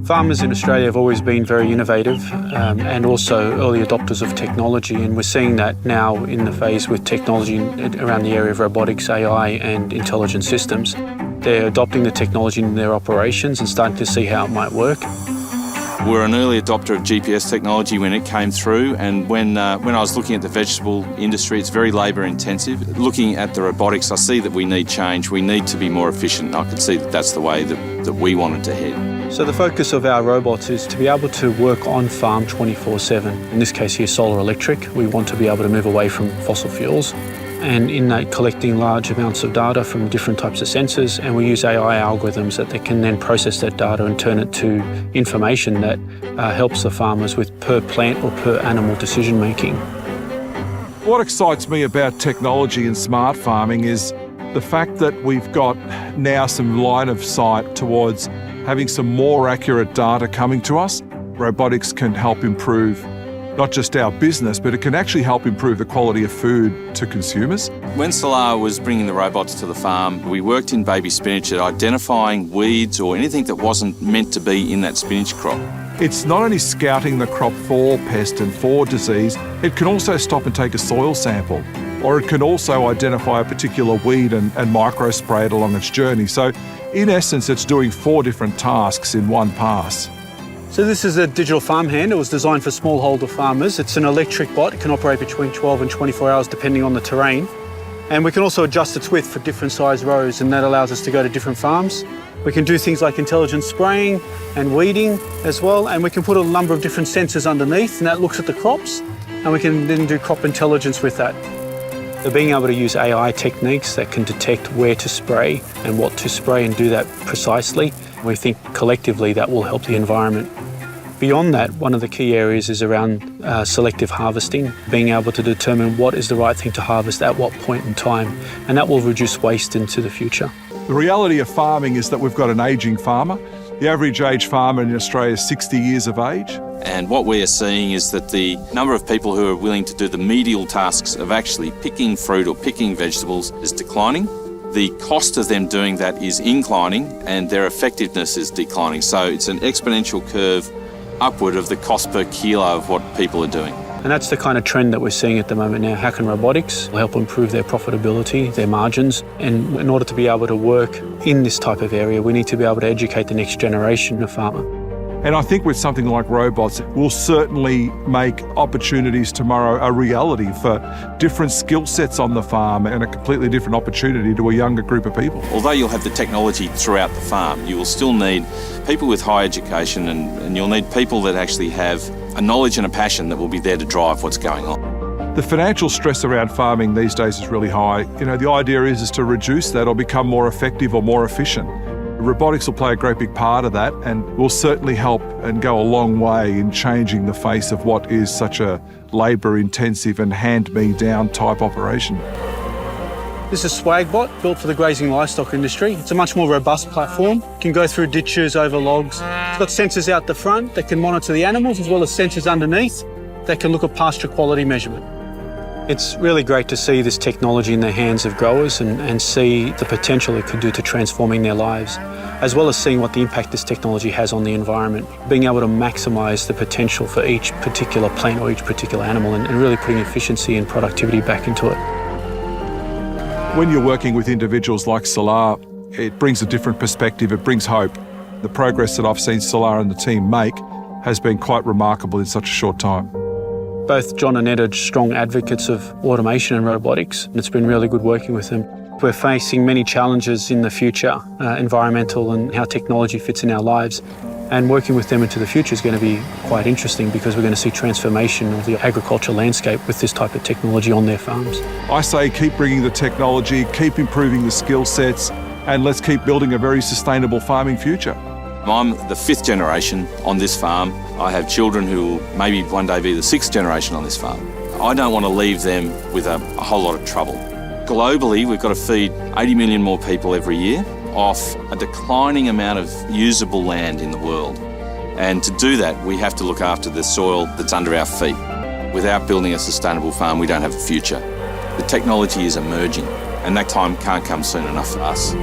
Farmers in Australia have always been very innovative and also early adopters of technology, and we're seeing that now in the phase with technology around the area of robotics, AI and intelligent systems. They're adopting the technology in their operations and starting to see how it might work. We're an early adopter of GPS technology when it came through, and when I was looking at the vegetable industry, it's very labour intensive. Looking at the robotics, I see that we need change. We need to be more efficient, and I could see that that's the way that we wanted to head. So the focus of our robots is to be able to work on farm 24/7. In this case here, solar electric. We want to be able to move away from fossil fuels. And in that, collecting large amounts of data from different types of sensors, and we use AI algorithms that they can then process that data and turn it to information that helps the farmers with per plant or per animal decision making. What excites me about technology and smart farming is the fact that we've got now some line of sight towards having some more accurate data coming to us. Robotics can help improve not just our business, but it can actually help improve the quality of food to consumers. When Salah was bringing the robots to the farm, we worked in baby spinach at identifying weeds or anything that wasn't meant to be in that spinach crop. It's not only scouting the crop for pest and for disease, it can also stop and take a soil sample, or it can also identify a particular weed and micro-spray it along its journey. So in essence, it's doing 4 different tasks in one pass. So this is a digital farmhand. It was designed for smallholder farmers. It's an electric bot. It can operate between 12 and 24 hours depending on the terrain. And we can also adjust its width for different size rows, and that allows us to go to different farms. We can do things like intelligent spraying and weeding as well, and we can put a number of different sensors underneath, and that looks at the crops, and we can then do crop intelligence with that. So being able to use AI techniques that can detect where to spray and what to spray and do that precisely, we think collectively that will help the environment. Beyond that, one of the key areas is around selective harvesting, being able to determine what is the right thing to harvest at what point in time, and that will reduce waste into the future. The reality of farming is that we've got an ageing farmer. The average age farmer in Australia is 60 years of age. And what we are seeing is that the number of people who are willing to do the medial tasks of actually picking fruit or picking vegetables is declining. The cost of them doing that is inclining, and their effectiveness is declining. So it's an exponential curve upward of the cost per kilo of what people are doing. And that's the kind of trend that we're seeing at the moment now. How can robotics help improve their profitability, their margins? And in order to be able to work in this type of area, we need to be able to educate the next generation of farmer. And I think with something like robots, we'll certainly make opportunities tomorrow a reality for different skill sets on the farm and a completely different opportunity to a younger group of people. Although you'll have the technology throughout the farm, you will still need people with high education, and you'll need people that actually have a knowledge and a passion that will be there to drive what's going on. The financial stress around farming these days is really high. The idea is to reduce that or become more effective or more efficient. Robotics will play a great big part of that, and will certainly help and go a long way in changing the face of what is such a labour-intensive and hand-me-down type operation. This is SwagBot, built for the grazing livestock industry. It's a much more robust platform. It can go through ditches, over logs. It's got sensors out the front that can monitor the animals, as well as sensors underneath that can look at pasture quality measurement. It's really great to see this technology in the hands of growers and see the potential it could do to transforming their lives, as well as seeing what the impact this technology has on the environment, being able to maximise the potential for each particular plant or each particular animal, and really putting efficiency and productivity back into it. When you're working with individuals like Salah, it brings a different perspective, it brings hope. The progress that I've seen Salah and the team make has been quite remarkable in such a short time. Both John and Ed are strong advocates of automation and robotics, and it's been really good working with them. We're facing many challenges in the future, environmental and how technology fits in our lives. And working with them into the future is going to be quite interesting, because we're going to see transformation of the agricultural landscape with this type of technology on their farms. I say keep bringing the technology, keep improving the skill sets, and let's keep building a very sustainable farming future. I'm the 5th generation on this farm. I have children who will maybe one day be the 6th generation on this farm. I don't want to leave them with a whole lot of trouble. Globally, we've got to feed 80 million more people every year off a declining amount of usable land in the world. And to do that, we have to look after the soil that's under our feet. Without building a sustainable farm, we don't have a future. The technology is emerging, and that time can't come soon enough for us.